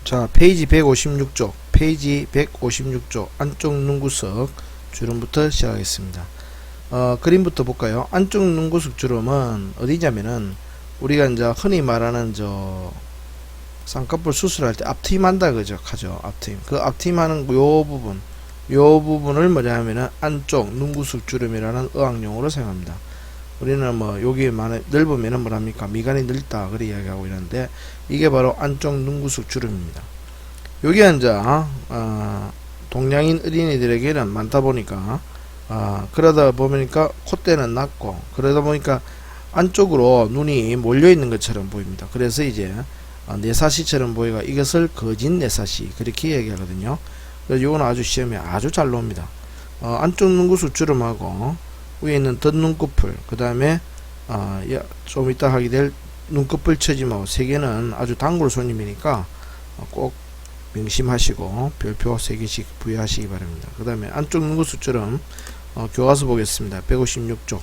자, 페이지 156쪽, 페이지 156쪽 안쪽 눈구석 주름부터 시작하겠습니다. 그림부터 볼까요? 안쪽 눈구석 주름은 어디냐면은 우리가 이제 흔히 말하는 쌍꺼풀 수술할 때 앞트임한다 그죠? 하죠. 앞트임. 그 앞트임하는 요 부분을 뭐냐면은 안쪽 눈구석 주름이라는 의학용어로 사용합니다. 우리는 뭐 여기 넓으면은 뭐랍니까? 미간이 넓다 그렇게 이야기하고 있는데 이게 바로 안쪽 눈구석 주름입니다. 여기 이제 동양인 어린이들에게는 많다 보니까 그러다 보니까 콧대는 낮고 그러다 보니까 안쪽으로 눈이 몰려 있는 것처럼 보입니다. 그래서 이제 내사시처럼 보이가 이것을 거진 내사시 그렇게 얘기하거든요. 그래서 요거는 아주 시험에 아주 잘 나옵니다. 안쪽 눈구석 주름하고 위에 있는 덧눈꺼풀 그 다음에 좀 이따 하게 될 눈꺼풀 처짐하고 세 개는 아주 단골 손님이니까 꼭 명심하시고 별표 3개씩 부여하시기 바랍니다. 그 다음에 안쪽 눈구석 주름 교과서 보겠습니다. 156쪽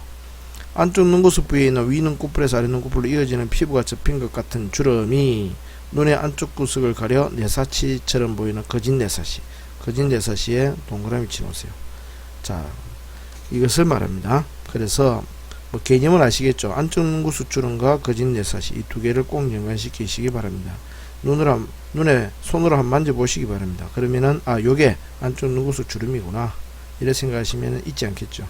안쪽 눈구석 부위에 있는 위 눈꺼풀에서 아래 눈꺼풀로 이어지는 피부가 접힌 것 같은 주름이 눈의 안쪽 구석을 가려 내사치처럼 보이는 거진 내사시 거진 내사시에 동그라미 치놓으세요. 자, 이것을 말합니다. 그래서 뭐 개념은 아시겠죠? 안쪽 눈구석 주름과 거진 내사시 이 두 개를 꼭 연관시키시기 바랍니다. 눈에 손으로 한번 만져보시기 바랍니다. 그러면은 요게 안쪽 눈구석 주름이구나 이렇게 생각하시면 잊지 않겠죠.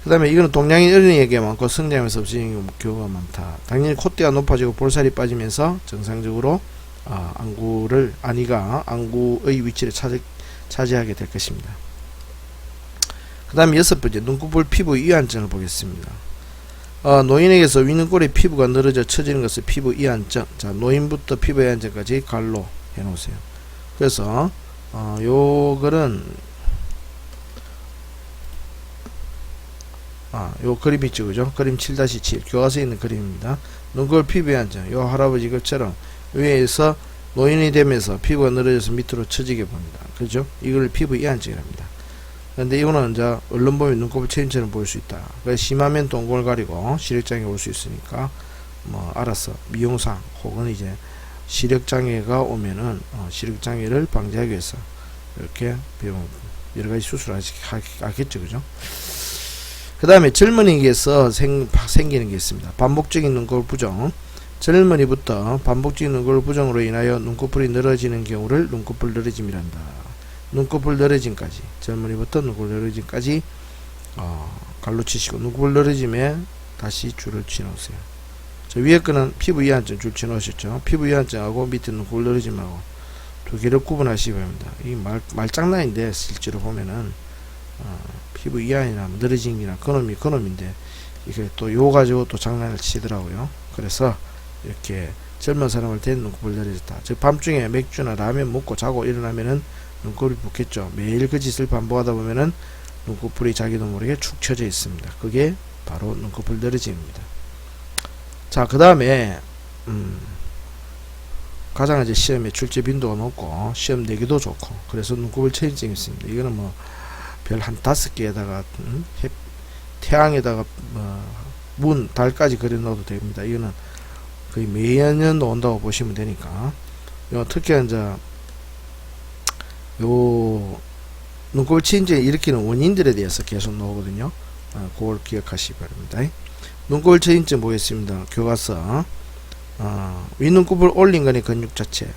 그 다음에 이거는 동양인 어린이에게 많고 성장하면서 없어지는 경우가 많다. 당연히 콧대가 높아지고 볼살이 빠지면서 정상적으로 안구의 위치를 차지하게 될 것입니다. 그 다음에 6번째 눈꺼풀 피부 이완증을 보겠습니다. 노인에게서 위눈꼬리 피부가 늘어져 처지는 것을 피부 이완증. 자, 노인부터 피부 이완증까지 갈로 해 놓으세요. 그래서 요거는 요 그림 있죠, 그죠? 그림 7-7 교과서에 있는 그림입니다. 눈꺼풀 피부 이완증. 요 할아버지 것처럼 위에서 노인이 되면서 피부가 늘어져서 밑으로 처지게 봅니다. 그죠? 이걸 피부 이완증이랍니다. 근데 이거는 이제 얼른 보면 눈꺼풀 체인처럼 보일 수 있다. 그래서 심하면 동공을 가리고 시력장애 올 수 있으니까 뭐 알아서 미용상 혹은 이제 시력장애가 오면은 시력장애를 방지하기 위해서 이렇게 여러가지 수술을 하겠죠, 그죠? 그 다음에 젊은이에게서 생기는 게 있습니다. 반복적인 눈꺼풀 부종. 젊은이부터 반복적인 눈꺼풀 부종으로 인하여 눈꺼풀이 늘어지는 경우를 눈꺼풀 늘어짐이란다. 눈꺼풀 늘어짐까지 젊은이부터 눈꺼풀 늘어짐까지 갈로 치시고 눈꺼풀 늘어짐에 다시 줄을 치놓으세요. 저 위에 거는 피부 이완증 줄 치놓으셨죠. 피부 이완증하고 밑에 눈꺼풀 늘어짐하고 두 개를 구분하시기 바랍니다. 이 말장난인데 실제로 보면은 피부 이완이나 늘어짐이나 그놈인데 이게 또 요 가지고 또 장난을 치더라고요. 그래서 이렇게 젊은 사람을 댄 눈꺼풀 늘어졌다. 즉 밤중에 맥주나 라면 먹고 자고 일어나면은 눈꺼풀이 붓겠죠. 매일 그 짓을 반복하다 보면은 눈꺼풀이 자기도 모르게 축 처져 있습니다. 그게 바로 눈꺼풀 늘어짐입니다. 자, 그 다음에 가장 이제 시험에 출제 빈도가 높고 시험 내기도 좋고 그래서 눈꺼풀 체인증이 있습니다. 이거는 뭐 별 한 5개에다가 태양에다가 문, 달까지 그려 넣어도 됩니다. 이거는 거의 매년 온다고 보시면 되니까 특히 이제 요 눈꺼풀 체인증을 일으키는 원인들에 대해서 계속 나오거든요. 그걸 기억하시기 바랍니다. 눈꺼풀 체인증 보겠습니다. 교과서 윗눈꺼풀 올린 근의 근육 자체.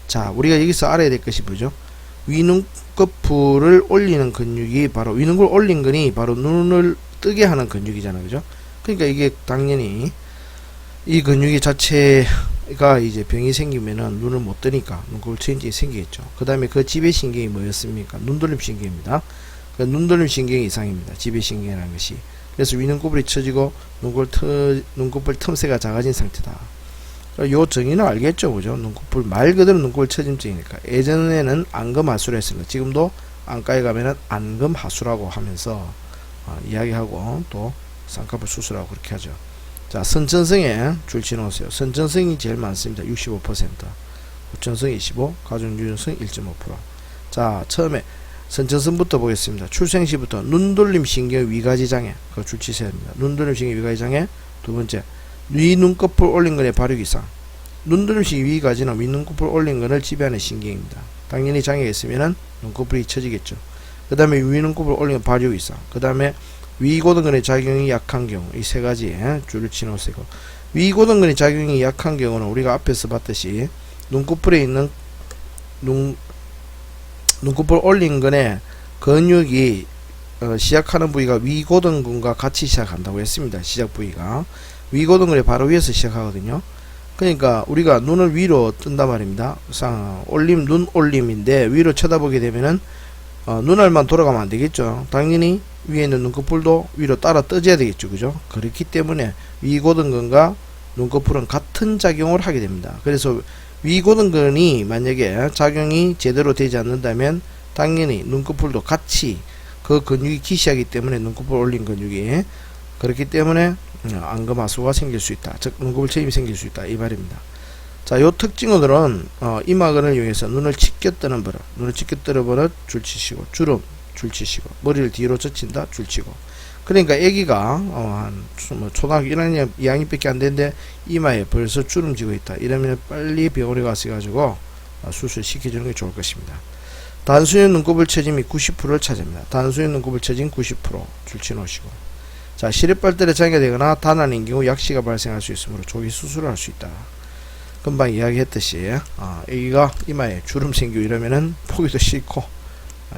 자, 우리가 여기서 알아야 될 것이 뭐죠? 윗눈꺼풀을 올리는 근육이 바로 윗눈꺼풀 올린 근이 바로 눈을 뜨게 하는 근육이잖아요, 그죠? 그러니까 이게 당연히 이 근육이 자체가 이제 병이 생기면은 눈을 못 뜨니까 눈꺼풀 체인증이 생기겠죠. 그 다음에 그 지배신경이 뭐였습니까? 눈돌림 신경입니다. 그 눈돌림 신경이 이상입니다. 지배신경이라는 것이. 그래서 위눈꺼풀이 처지고 눈꺼풀 틈새가 작아진 상태다. 요 정의는 알겠죠, 그죠? 눈꺼풀 말 그대로 눈꺼풀 처짐증이니까. 예전에는 안검하수라 했습니다. 지금도 안과에 가면은 안검하수라고 하면서 이야기하고 또 쌍꺼풀 수술하고 그렇게 하죠. 자, 선천성에 줄 치놓으세요. 선천성이 제일 많습니다. 65%. 후천성 25%, 가중유전성 1.5%. 자, 처음에 선천성부터 보겠습니다. 출생시부터 눈돌림 신경 위가지 장애, 그거 줄 치셔야 합니다. 눈돌림 신경 위가지 장애. 두 번째, 위 눈꺼풀 올린 근의 발육 이상. 눈두름식 위가지는 윗눈꺼풀 올린 것을 지배하는 신경입니다. 당연히 장애가 있으면은 눈꺼풀이 처지겠죠. 그 다음에 위눈꺼풀 올린 발육이상, 그 다음에 위고등근의 작용이 약한 경우, 이 세 가지 줄을 치놓으세요. 위고등근의 작용이 약한 경우는 우리가 앞에서 봤듯이 눈꺼풀에 있는 눈꺼풀 올린 근의 근육이 시작하는 부위가 위고등근과 같이 시작한다고 했습니다. 시작 부위가 위고등근의 바로 위에서 시작하거든요. 그러니까 우리가 눈을 위로 뜬단 말입니다. 올림, 눈 올림인데 위로 쳐다보게 되면은 눈알만 돌아가면 안 되겠죠. 당연히 위에 있는 눈꺼풀도 위로 따라 떠져야 되겠죠. 그죠? 그렇기 때문에 위고등근과 눈꺼풀은 같은 작용을 하게 됩니다. 그래서 위고등근이 만약에 작용이 제대로 되지 않는다면 당연히 눈꺼풀도 같이 그 근육이 기시하기 때문에 눈꺼풀 올린 근육이, 그렇기 때문에 안검하수가 생길 수 있다. 즉 눈꺼풀 처짐이 생길 수 있다, 이 말입니다. 자, 요 특징어들은 이마근을 이용해서 눈을 치켜 뜨는 버릇, 눈을 치켜 뜨는 버릇 줄치시고, 주름 줄치시고, 머리를 뒤로 젖힌다 줄치고. 그러니까 애기가 한 초등학교 1학년 2학년밖에 안 되는데 이마에 벌써 주름 지고 있다, 이러면 빨리 병원에 가서 가지고 수술 시켜주는 게 좋을 것입니다. 단순히 눈꺼풀 처짐이 90%를 차지합니다. 단순히 눈꺼풀 처짐 90% 줄치 놓으시고. 자, 시립발달에 장애가 되거나 다난인 경우 약시가 발생할 수 있으므로 조기 수술을 할 수 있다. 금방 이야기했듯이 애기가 이마에 주름 생기고 이러면은 보기도 싫고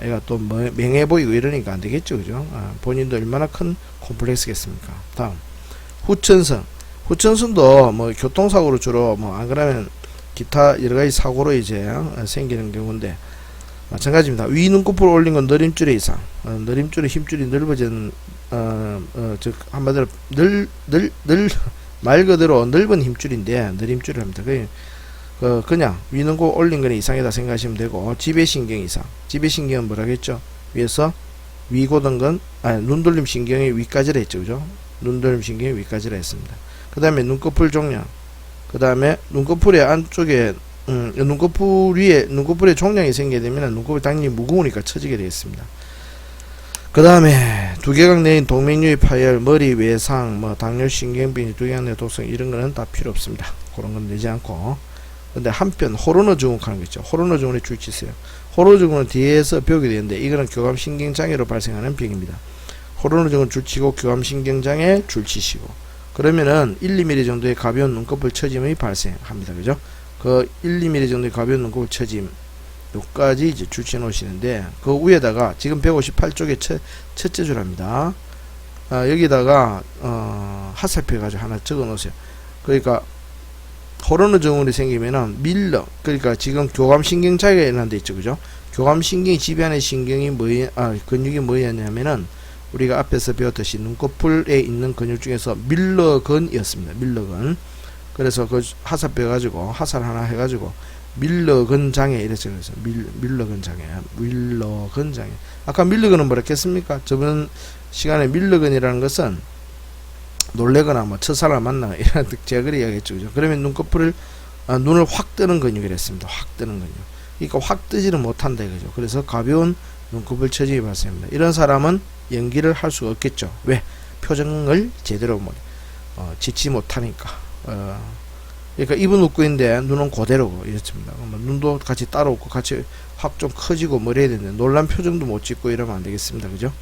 애가 또 맹해 보이고 이러니까 안 되겠죠. 그죠? 본인도 얼마나 큰 콤플렉스겠습니까. 다음 후천성. 후천성도 뭐 교통사고로 주로 안 그러면 기타 여러가지 사고로 이제 생기는 경우인데 마찬가지입니다. 위 눈꺼풀 올린 건 느림줄의 이상, 느림줄의 힘줄이 넓어진 즉 한마디로 말 그대로 넓은 힘줄인데 느림줄을 합니다. 그냥 위눈꺼풀 올린 거는 이상이다 생각하시면 되고, 지배신경 이상, 지배신경은 뭐라겠죠? 위에서 위고등근, 눈돌림 신경이 위까지라 했죠. 그죠? 눈돌림 신경이 위까지라 했습니다. 그 다음에 눈꺼풀 종양, 그 다음에 눈꺼풀의 안쪽에 눈꺼풀 위에 눈꺼풀에 종양이 생기게 되면 눈꺼풀이 당연히 무거우니까 처지게 되겠습니다. 그 다음에 두개각 내인 동맥류의 파열, 머리 외상, 당뇨신경병, 두개각 내 독성 이런 거는 다 필요 없습니다. 그런 건 내지 않고. 근데 한편 호르노 증후하는 거 있죠. 호르노 증후의 줄치세요. 호르노 증후는 뒤에서 배우게 되는데 이거는 교감신경장애로 발생하는 병입니다. 호르노 증후 줄치고 교감신경장애 줄치시고, 그러면은 1, 2mm 정도의 가벼운 눈꺼풀 처짐이 발생합니다. 그죠? 그 1, 2mm 정도의 가벼운 눈꺼풀 처짐 요까지 이제 줄치 놓으시는데, 그 위에다가 지금 158쪽에 첫째 줄합니다. 여기다가 하살표 해가지고 하나 적어 놓으세요. 그러니까 호르노 증후군이 생기면은 밀러, 그러니까 지금 교감신경 장애가 일어난데 있죠. 그죠? 교감신경이 지배하는 신경이 근육이 뭐였냐면은 우리가 앞에서 배웠듯이 눈꺼풀에 있는 근육 중에서 밀러근이었습니다. 밀러근. 그래서 그 하살표 해가지고 하살 하나 해가지고 밀러근 장애 이랬죠. 그래서 밀러근 장애, 밀러근 장애. 아까 밀러근은 뭐라 했습니까? 저번 시간에 밀러근이라는 것은 놀래거나 첫사람 만나거나 이런 제가 그래 이야기했죠. 그죠? 그러면 눈꺼풀을 눈을 확 뜨는 근육이랬습니다. 확 뜨는 근육. 그러니까 확 뜨지는 못한다 이거죠. 그래서 가벼운 눈꺼풀 처짐이 발생합니다. 이런 사람은 연기를 할 수가 없겠죠. 왜? 표정을 제대로 짓지 못하니까. 그러니까 입은 웃고 있는데 눈은 그대로고 이렇습니다. 눈도 같이 따로 웃고 같이 확 좀 커지고 뭐 이래야 되는데 놀란 표정도 못 짓고 이러면 안 되겠습니다. 그죠?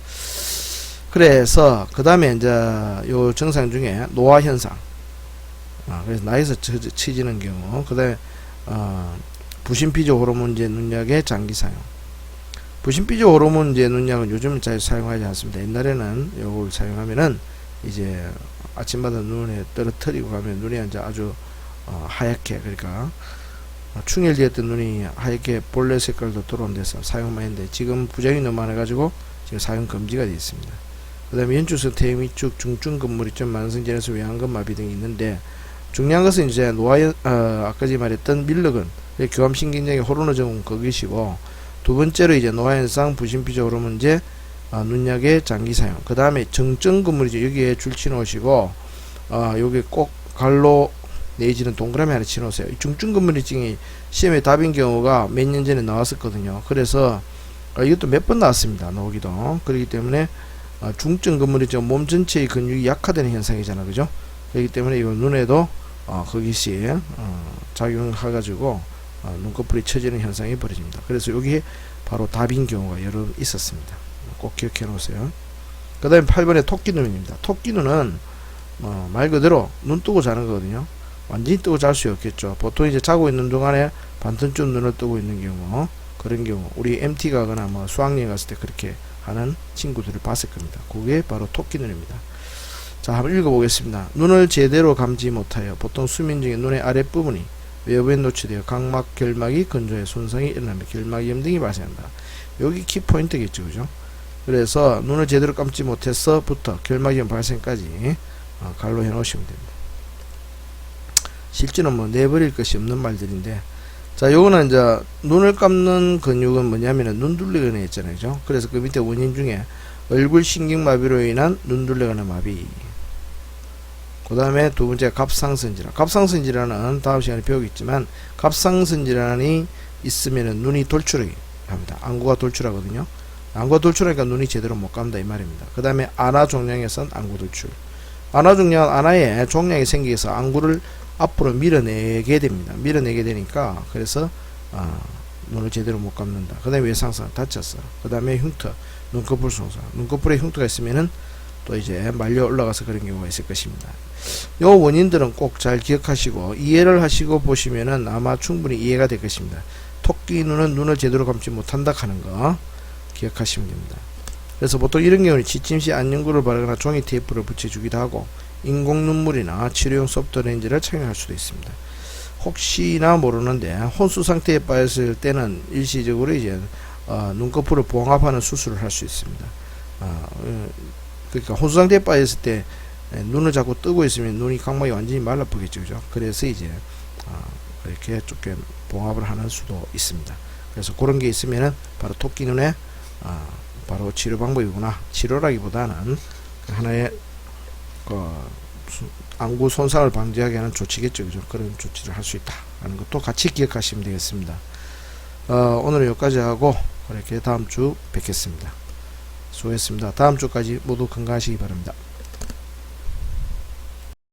그래서 그 다음에 이제 요 증상 중에 노화 현상, 그래서 나이에서 처지는 경우, 그 다음에 부신피조 호르몬제 눈약의 장기 사용. 부신피조 호르몬제 눈약은 요즘은 잘 사용하지 않습니다. 옛날에는 요걸 사용하면은 이제 아침마다 눈에 떨어뜨리고 가면 눈이 이제 아주 하얗게, 그러니까 충혈되었던 눈이 하얗게 볼레 색깔도 들어온 데서 사용만 했는데 지금 부작용이 너무 많아가지고 지금 사용 금지가 되어 있습니다. 그 다음에 연출성 퇴임 위축, 중증 근무리증, 만성질환에서 외환근 마비 등이 있는데, 중요한 것은 이제 아까 말했던 밀러근, 교감신경장애 호르노 증후군 그것이고, 두 번째로 이제 노화현상, 부신피조 호르몬제, 눈약의 장기 사용. 그 다음에 정증 근무리증 여기에 줄 치놓으시고, 여기 꼭 갈로 내지는 동그라미 하나 치놓으세요. 중증 근무리증이 시험에 답인 경우가 몇 년 전에 나왔었거든요. 그래서 이것도 몇 번 나왔습니다. 나오기도. 그렇기 때문에 중증 근무리증 몸 전체의 근육이 약화되는 현상이잖아. 그죠? 그렇기 때문에 이거 눈에도 거기시 작용해가지고 눈꺼풀이 처지는 현상이 벌어집니다. 그래서 여기 바로 답인 경우가 여러 있었습니다. 꼭 기억해 놓으세요. 그 다음에 8번에 토끼눈입니다. 토끼눈은 말 그대로 눈 뜨고 자는 거거든요. 완전히 뜨고 잘 수 없겠죠. 보통 이제 자고 있는 동안에 반쯤 눈을 뜨고 있는 경우, 그런 경우 우리 MT 가거나 뭐 수학여행 갔을 때 그렇게 하는 친구들을 봤을 겁니다. 그게 바로 토끼눈입니다. 자, 한번 읽어보겠습니다. 눈을 제대로 감지 못하여 보통 수면 중에 눈의 아랫부분이 외부에 노출되어 각막, 결막이 건조해 손상이 일어나며 결막염 등이 발생한다. 여기 키포인트겠죠, 그죠? 그래서 눈을 제대로 감지 못해서부터 결막염 발생까지 갈로 해 놓으시면 됩니다. 실제는 뭐 내버릴 것이 없는 말들인데, 자, 요거는 이제 눈을 감는 근육은 뭐냐면은 눈둘레근에 있잖아요, 그죠? 그래서 그 밑에 원인 중에 얼굴 신경마비로 인한 눈둘레근의 마비. 그 다음에 두 번째 갑상선 질환. 갑상선 질환은 다음 시간에 배우겠지만 갑상선 질환이 있으면은 눈이 돌출하게 합니다. 안구가 돌출하거든요. 안구가 돌출하니까 눈이 제대로 못 감다 이 말입니다. 그 다음에 안화 종양에선 안구 돌출. 안화 종양, 안화에 종양이 생기서 안구를 앞으로 밀어내게 됩니다. 밀어내게 되니까 그래서 눈을 제대로 못 감는다. 그 다음에 외상선 다쳤어. 그 다음에 흉터, 눈꺼풀 손상. 눈꺼풀에 흉터가 있으면은 또 이제 말려 올라가서 그런 경우가 있을 것입니다. 요 원인들은 꼭 잘 기억하시고 이해를 하시고 보시면은 아마 충분히 이해가 될 것입니다. 토끼 눈은 눈을 제대로 감지 못한다 하는 거 기억하시면 됩니다. 그래서 보통 이런 경우는 지침시 안연고를 바르거나 종이 테이프를 붙여주기도 하고 인공 눈물이나 치료용 소프트 렌즈를 착용할 수도 있습니다. 혹시나 모르는데 혼수 상태에 빠졌을 때는 일시적으로 이제 눈꺼풀을 봉합하는 수술을 할 수 있습니다. 그러니까 혼수 상태에 빠졌을 때 눈을 자꾸 뜨고 있으면 눈이 각막이 완전히 말라붙겠죠, 그죠? 그래서 이제 이렇게 조금 봉합을 하는 수도 있습니다. 그래서 그런 게 있으면은 바로 토끼 눈에 바로 치료 방법이구나. 치료라기보다는 하나의 안구 손상을 방지하게 하는 조치겠죠, 그죠? 그런 조치를 할 수 있다 하는 것도 같이 기억하시면 되겠습니다. 오늘은 여기까지 하고 이렇게 다음 주 뵙겠습니다. 수고했습니다. 다음 주까지 모두 건강하시기 바랍니다.